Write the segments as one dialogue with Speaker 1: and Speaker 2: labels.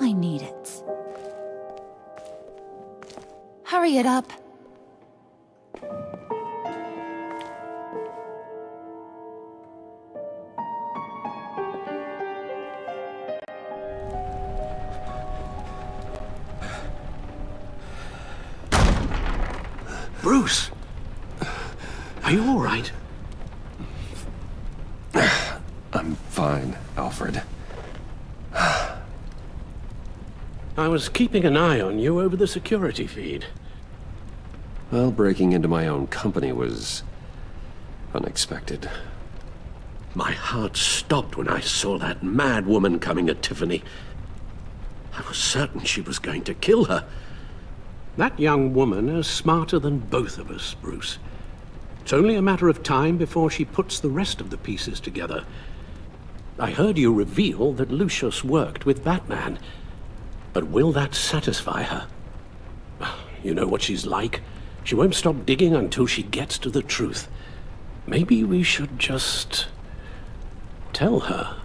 Speaker 1: I need it. Hurry it up.
Speaker 2: Bruce! Are you all right?
Speaker 3: I'm fine, Alfred.
Speaker 2: I was keeping an eye on you over the security feed.
Speaker 3: Well, breaking into my own company was unexpected.
Speaker 2: My heart stopped when I saw that mad woman coming at Tiffany. I was certain she was going to kill her. That young woman is smarter than both of us, Bruce. It's only a matter of time before she puts the rest of the pieces together. I heard you reveal that Lucius worked with Batman. But will that satisfy her? You know what she's like. She won't stop digging until she gets to the truth. Maybe we should just tell her.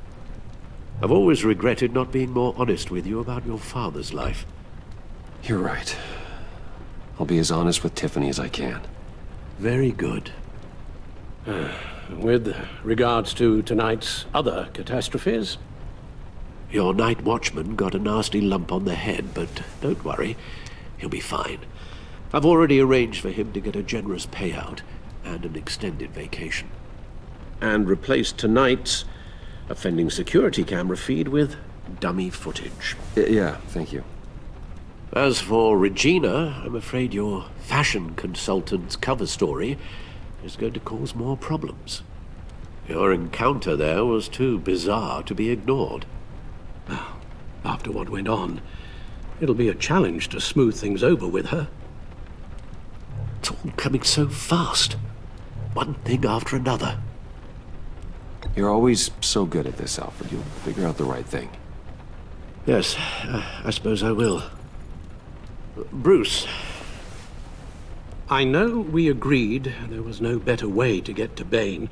Speaker 2: I've always regretted not being more honest with you about your father's life.
Speaker 3: You're right. I'll be as honest with Tiffany as I can.
Speaker 2: Very good. With regards to tonight's other catastrophes? Your night watchman got a nasty lump on the head, but don't worry, he'll be fine. I've already arranged for him to get a generous payout and an extended vacation. And replaced tonight's offending security camera feed with dummy footage.
Speaker 3: Yeah, thank you.
Speaker 2: As for Regina, I'm afraid your fashion consultant's cover story is going to cause more problems. Your encounter there was too bizarre to be ignored. Well, after what went on, it'll be a challenge to smooth things over with her. It's all coming so fast. One thing after another.
Speaker 3: You're always so good at this, Alfred. You'll figure out the right thing.
Speaker 2: Yes, I suppose I will. Bruce, I know we agreed there was no better way to get to Bane.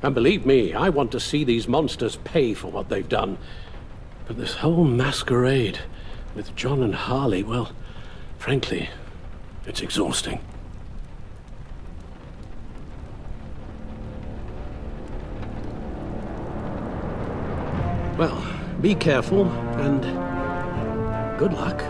Speaker 2: And believe me, I want to see these monsters pay for what they've done. But this whole masquerade with John and Harley, well, frankly, it's exhausting. Well, be careful and good luck.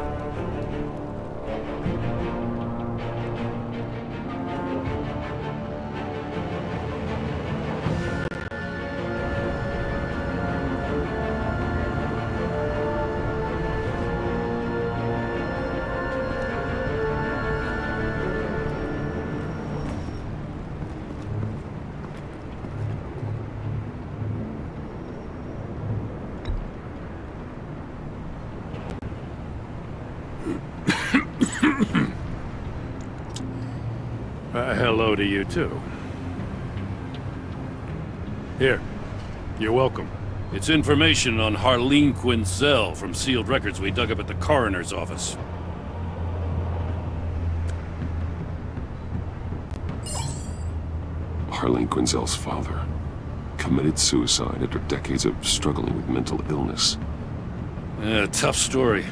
Speaker 4: Hello to you, too. Here. You're welcome. It's information on Harleen Quinzel from sealed records we dug up at the coroner's office.
Speaker 5: Harleen Quinzel's father committed suicide after decades of struggling with mental illness.
Speaker 4: Yeah, tough story.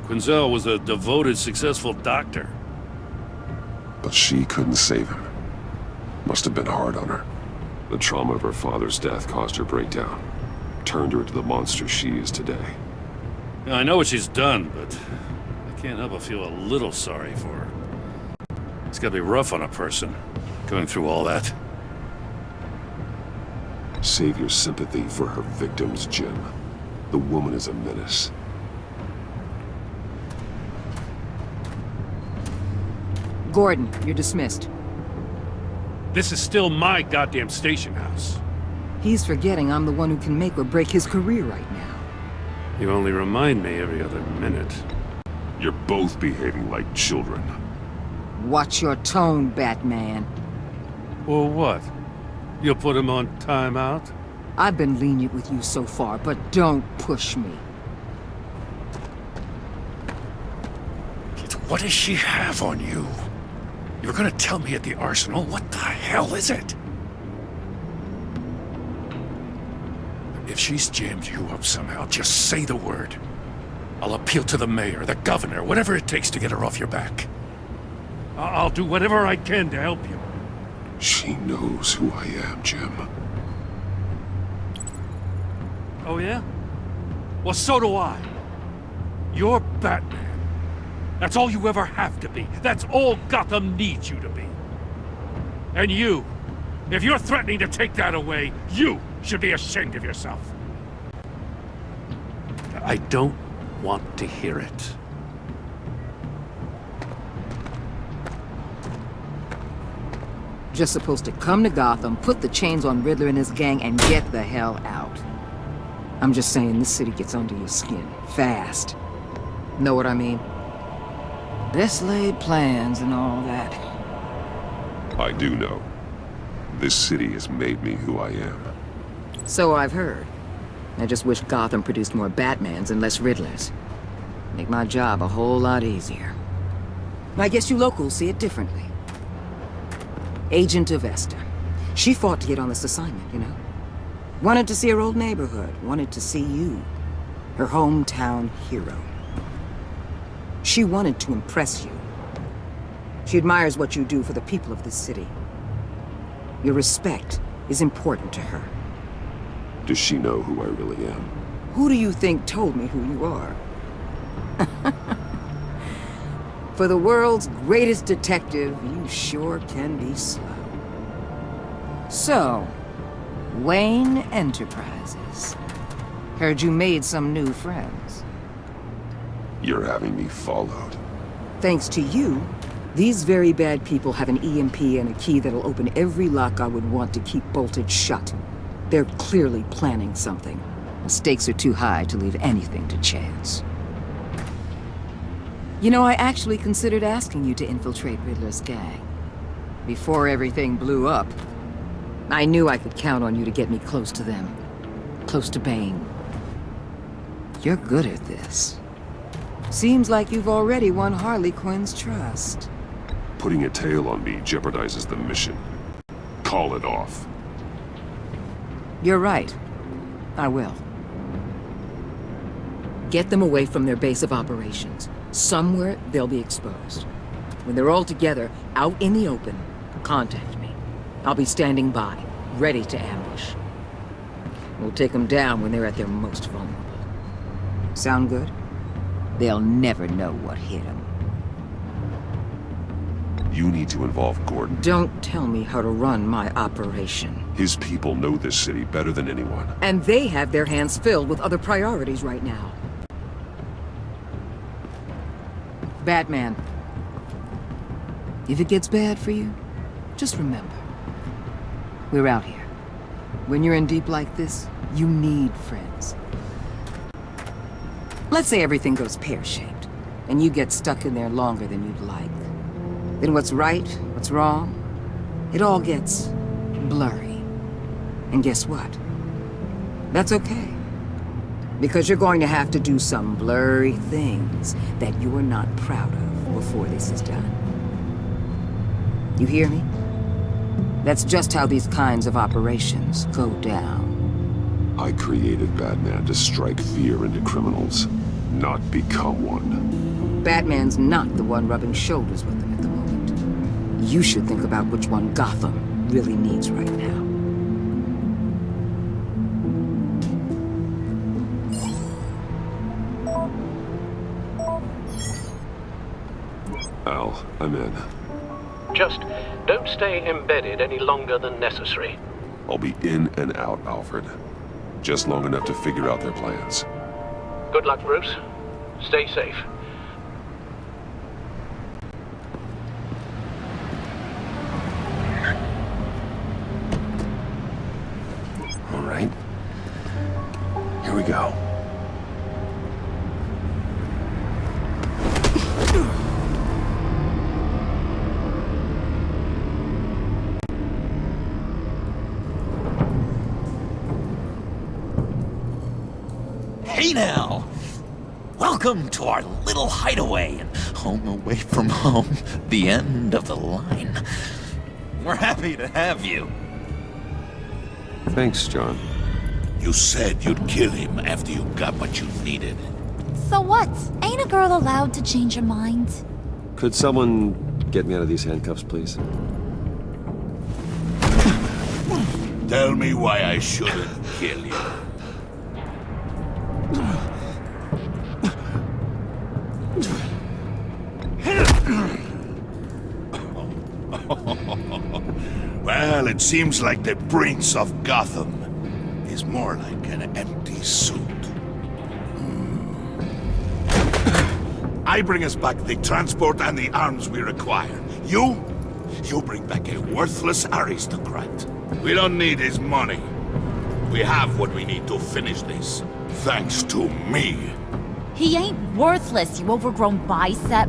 Speaker 4: Quinzel was a devoted, successful doctor.
Speaker 5: But she couldn't save him. Must have been hard on her. The trauma of her father's death caused her breakdown. Turned her into the monster she is today.
Speaker 4: I know what she's done, but I can't help but feel a little sorry for her. It's gotta be rough on a person, going through all that.
Speaker 5: Save your sympathy for her victims, Jim. The woman is a menace.
Speaker 6: Gordon, you're dismissed.
Speaker 4: This is still my goddamn station house.
Speaker 6: He's forgetting I'm the one who can make or break his career right now.
Speaker 4: You only remind me every other minute.
Speaker 5: You're both behaving like children.
Speaker 6: Watch your tone, Batman.
Speaker 4: Well, what? You'll put him on timeout?
Speaker 6: I've been lenient with you so far, but don't push me.
Speaker 4: What does she have on you? You were gonna tell me at the arsenal? What the hell is it? If she's jammed you up somehow, just say the word. I'll appeal to the mayor, the governor, whatever it takes to get her off your back. I'll do whatever I can to help you.
Speaker 5: She knows who I am, Jim.
Speaker 4: Oh, yeah? Well, so do I. You're Batman. That's all you ever have to be. That's all Gotham needs you to be. And you, if you're threatening to take that away, you should be ashamed of yourself. I don't want to hear it.
Speaker 6: Just supposed to come to Gotham, put the chains on Riddler and his gang, and get the hell out. I'm just saying, this city gets under your skin. Fast. Know what I mean? Best laid plans and all that.
Speaker 5: I do know. This city has made me who I am.
Speaker 6: So I've heard. I just wish Gotham produced more Batmans and less Riddlers. Make my job a whole lot easier. I guess you locals see it differently. Agent Avesta. She fought to get on this assignment, you know? Wanted to see her old neighborhood. Wanted to see you. Her hometown hero. She wanted to impress you. She admires what you do for the people of this city. Your respect is important to her.
Speaker 5: Does she know who I really am?
Speaker 6: Who do you think told me who you are? For the world's greatest detective, you sure can be slow. So, Wayne Enterprises. Heard you made some new friends.
Speaker 5: You're having me followed.
Speaker 6: Thanks to you, these very bad people have an EMP and a key that'll open every lock I would want to keep bolted shut. They're clearly planning something. The stakes are too high to leave anything to chance. You know, I actually considered asking you to infiltrate Riddler's gang. Before everything blew up, I knew I could count on you to get me close to them. Close to Bane. You're good at this. Seems like you've already won Harley Quinn's trust.
Speaker 5: Putting a tail on me jeopardizes the mission. Call it off.
Speaker 6: You're right. I will. Get them away from their base of operations. Somewhere they'll be exposed. When they're all together, out in the open, contact me. I'll be standing by, ready to ambush. We'll take them down when they're at their most vulnerable. Sound good? They'll never know what hit them.
Speaker 5: You need to involve Gordon.
Speaker 6: Don't tell me how to run my operation.
Speaker 5: His people know this city better than anyone.
Speaker 6: And they have their hands filled with other priorities right now. Batman. If it gets bad for you, just remember. We're out here. When you're in deep like this, you need friends. Let's say everything goes pear-shaped, and you get stuck in there longer than you'd like. Then what's right, what's wrong, it all gets blurry. And guess what? That's okay. Because you're going to have to do some blurry things that you are not proud of before this is done. You hear me? That's just how these kinds of operations go down.
Speaker 5: I created Batman to strike fear into criminals, not become one.
Speaker 6: Batman's not the one rubbing shoulders with them at the moment. You should think about which one Gotham really needs right now.
Speaker 5: Al, I'm in.
Speaker 2: Just don't stay embedded any longer than necessary.
Speaker 5: I'll be in and out, Alfred. Just long enough to figure out their plans.
Speaker 2: Good luck, Bruce. Stay safe.
Speaker 3: All right. Here we go.
Speaker 7: Hey now! Welcome to our little hideaway and home away from home, the end of the line. We're happy to have you.
Speaker 5: Thanks, John.
Speaker 8: You said you'd kill him after you got what you needed.
Speaker 1: So what? Ain't a girl allowed to change her mind?
Speaker 3: Could someone get me out of these handcuffs, please?
Speaker 8: Tell me why I shouldn't kill you. Well, it seems like the Prince of Gotham is more like an empty suit. I bring us back the transport and the arms we require. You bring back a worthless aristocrat. We don't need his money. We have what we need to finish this. Thanks to me.
Speaker 1: He ain't worthless, you overgrown bicep.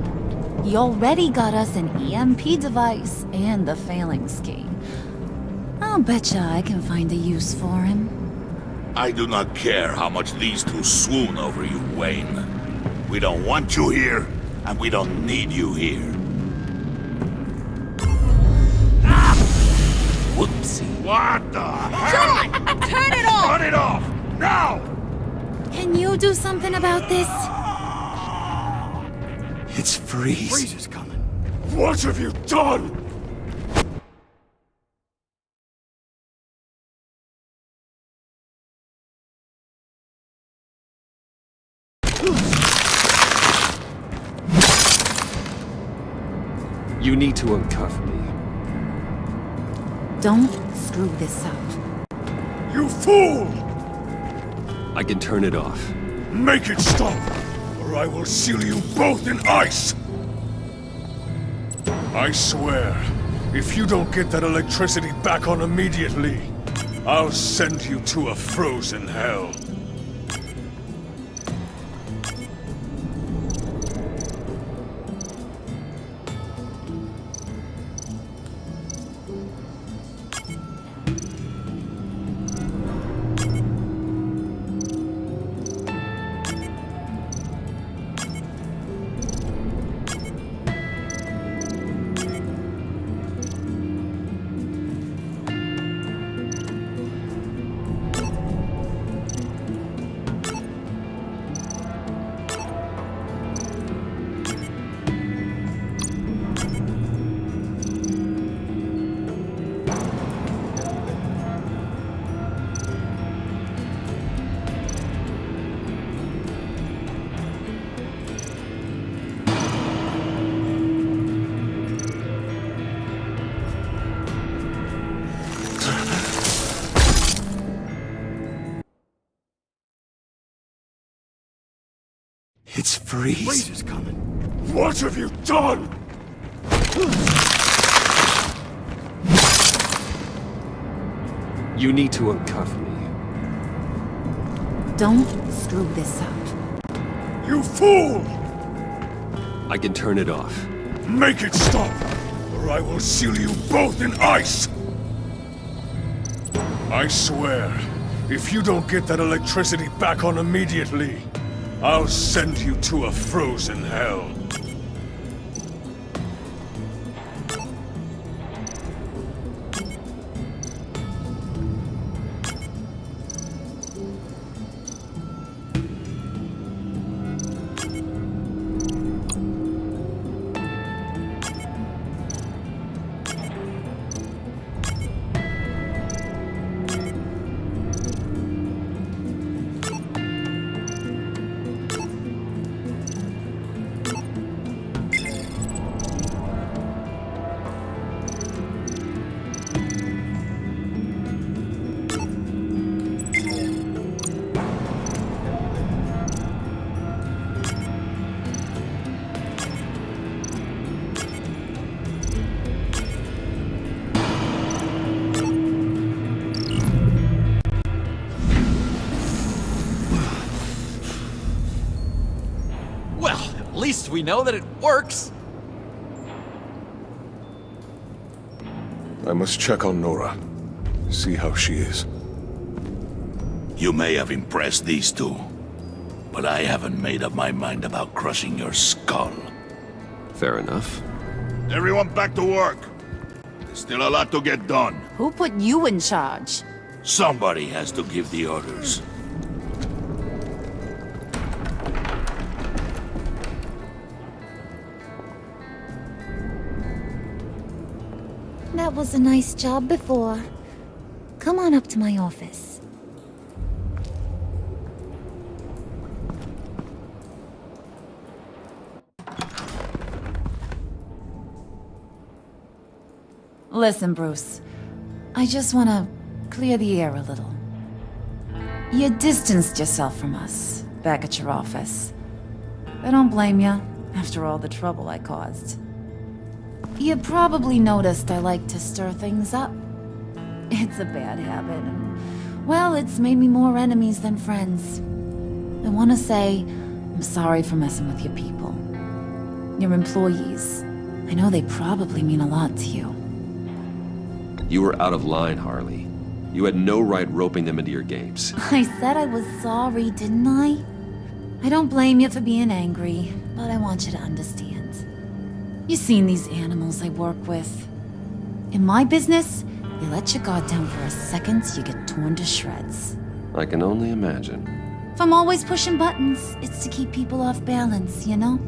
Speaker 1: He already got us an EMP device and the failing ski. I'll betcha I can find a use for him.
Speaker 8: I do not care how much these two swoon over you, Wayne. We don't want you here, and we don't need you here. Ah! Whoopsie. What the hell?
Speaker 1: Turn it off!
Speaker 8: Turn it off! Now!
Speaker 1: Can you do something about this?
Speaker 3: It's Freeze.
Speaker 8: Freeze is coming. What have you done?
Speaker 3: You need to uncuff me.
Speaker 1: Don't screw this up.
Speaker 8: You fool!
Speaker 3: I can turn it off.
Speaker 8: Make it stop, or I will seal you both in ice!
Speaker 9: I swear, if you don't get that electricity back on immediately, I'll send you to a frozen hell.
Speaker 3: It's Freeze.
Speaker 8: Freeze is coming. What have you done?
Speaker 3: You need to uncuff me.
Speaker 1: Don't screw this up.
Speaker 8: You fool!
Speaker 3: I can turn it off.
Speaker 8: Make it stop, or I will seal you both in ice!
Speaker 9: I swear, if you don't get that electricity back on immediately, I'll send you to a frozen hell.
Speaker 7: At least we know that it works.
Speaker 9: I must check on Nora. See how she is.
Speaker 8: You may have impressed these two, but I haven't made up my mind about crushing your skull.
Speaker 3: Fair enough.
Speaker 8: Everyone back to work. There's still a lot to get done.
Speaker 1: Who put you in charge?
Speaker 8: Somebody has to give the orders.
Speaker 1: that was a nice job before. Come on up to my office. Listen, Bruce. I just want to clear the air a little. You distanced yourself from us back at your office. I don't blame you, after all the trouble I caused. You probably noticed I like to stir things up. It's a bad habit, and, well, it's made me more enemies than friends. I want to say I'm sorry for messing with your people. Your employees. I know they probably mean a lot to you.
Speaker 3: You were out of line, Harley. You had no right roping them into your games.
Speaker 1: I said I was sorry, didn't I? I don't blame you for being angry, but I want you to understand. You've seen these animals I work with. In my business, you let your guard down for a second, you get torn to shreds.
Speaker 3: I can only imagine.
Speaker 1: If I'm always pushing buttons, it's to keep people off balance, you know?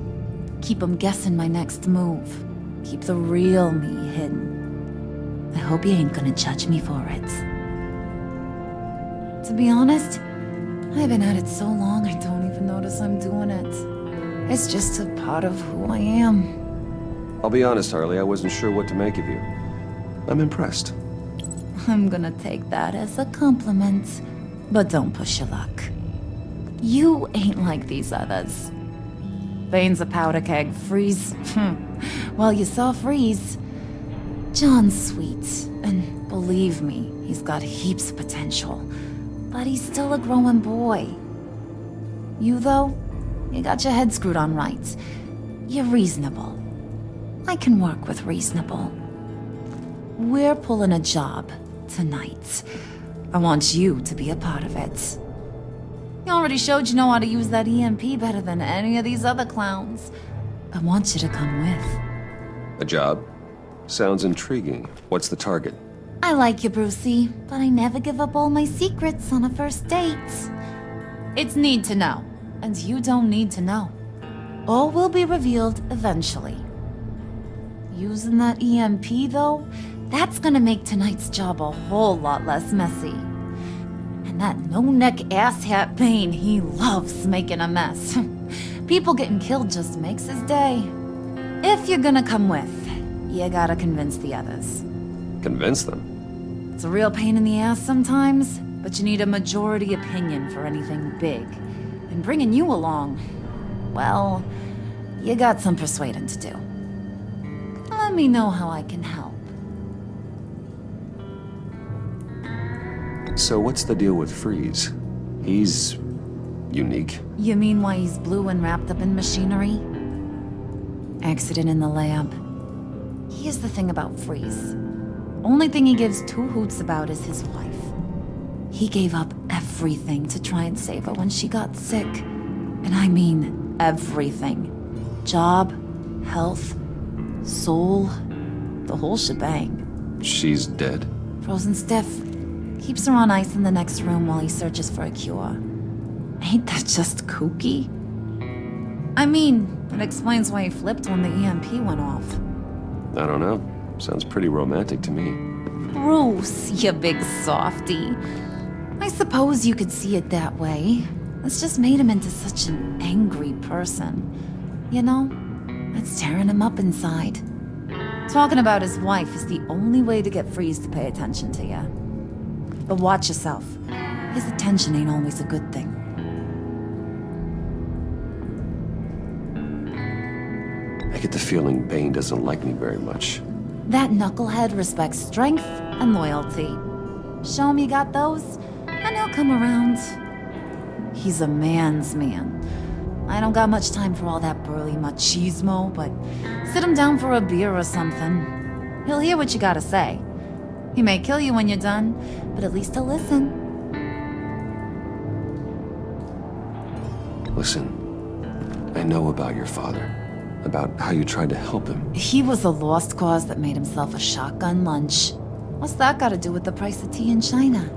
Speaker 1: Keep them guessing my next move. Keep the real me hidden. I hope you ain't gonna judge me for it. To be honest, I've been at it so long I don't even notice I'm doing it. It's just a part of who I am.
Speaker 3: I'll be honest, Harley, I wasn't sure what to make of you. I'm impressed.
Speaker 1: I'm gonna take that as a compliment, but don't push your luck. You ain't like these others. Bane's a powder keg, Freeze. Well, you saw Freeze. John's sweet, and believe me, he's got heaps of potential. But he's still a growing boy. You, though, you got your head screwed on right. You're reasonable. I can work with reasonable. We're pulling a job tonight. I want you to be a part of it. You already showed you know how to use that EMP better than any of these other clowns. I want you to come with.
Speaker 3: A job? Sounds intriguing. What's the target?
Speaker 1: I like you, Brucey, but I never give up all my secrets on a first date. It's need to know, and you don't need to know. All will be revealed eventually. Using that EMP, though, that's gonna make tonight's job a whole lot less messy. And that no-neck asshat Bane, he loves making a mess. People getting killed just makes his day. If you're gonna come with, you gotta convince the others.
Speaker 3: Convince them?
Speaker 1: It's a real pain in the ass sometimes, but you need a majority opinion for anything big. And bringing you along, well, you got some persuading to do. Let me know how I can help.
Speaker 3: So what's the deal with Freeze? He's unique.
Speaker 1: You mean why he's blue and wrapped up in machinery? Accident in the lab. Here's the thing about Freeze. Only thing he gives two hoots about is his wife. He gave up everything to try and save her when she got sick. And I mean everything. Job, health, soul, the whole shebang.
Speaker 3: She's dead?
Speaker 1: Frozen stiff. Keeps her on ice in the next room while he searches for a cure. Ain't that just kooky? I mean, it explains why he flipped when the EMP went off.
Speaker 3: I don't know. Sounds pretty romantic to me.
Speaker 1: Bruce, you big softy. I suppose you could see it that way. It's just made him into such an angry person. You know, it's tearing him up inside. Talking about his wife is the only way to get Freeze to pay attention to you. But watch yourself. His attention ain't always a good thing.
Speaker 3: I get the feeling Bane doesn't like me very much.
Speaker 1: That knucklehead respects strength and loyalty. Show him you got those, and he'll come around. He's a man's man. I don't got much time for all that burly machismo, but sit him down for a beer or something. He'll hear what you gotta say. He may kill you when you're done, but at least he'll listen.
Speaker 3: Listen, I know about your father. About how you tried to help him.
Speaker 1: He was a lost cause that made himself a shotgun lunch. What's that got to do with the price of tea in China?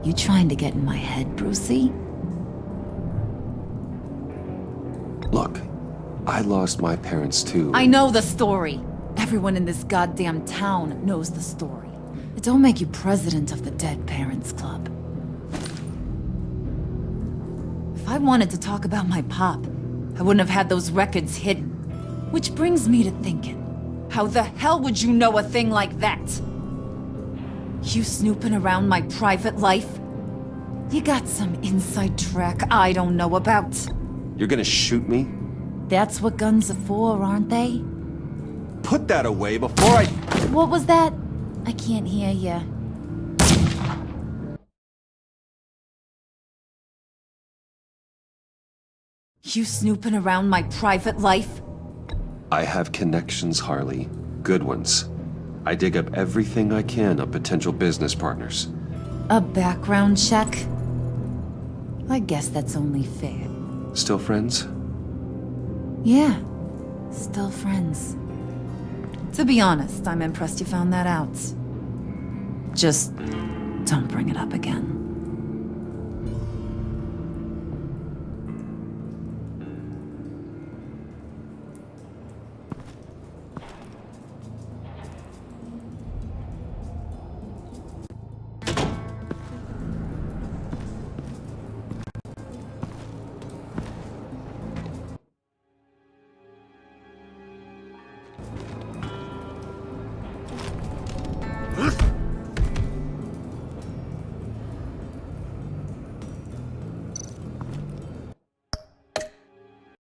Speaker 1: You trying to get in my head, Brucey?
Speaker 3: Look, I lost my parents too.
Speaker 1: I know the story. Everyone in this goddamn town knows the story. It don't make you president of the Dead Parents Club. If I wanted to talk about my pop, I wouldn't have had those records hidden. Which brings me to thinking, how the hell would you know a thing like that? You snooping around my private life? You got some inside track I don't know about.
Speaker 3: You're gonna shoot me?
Speaker 1: That's what guns are for, aren't they?
Speaker 3: Put that away before I...
Speaker 1: What was that? I can't hear ya. You snooping around my private life?
Speaker 3: I have connections, Harley. Good ones. I dig up everything I can on potential business partners.
Speaker 1: A background check? I guess that's only fair.
Speaker 3: Still friends?
Speaker 1: Yeah, still friends. To be honest, I'm impressed you found that out. Just don't bring it up again.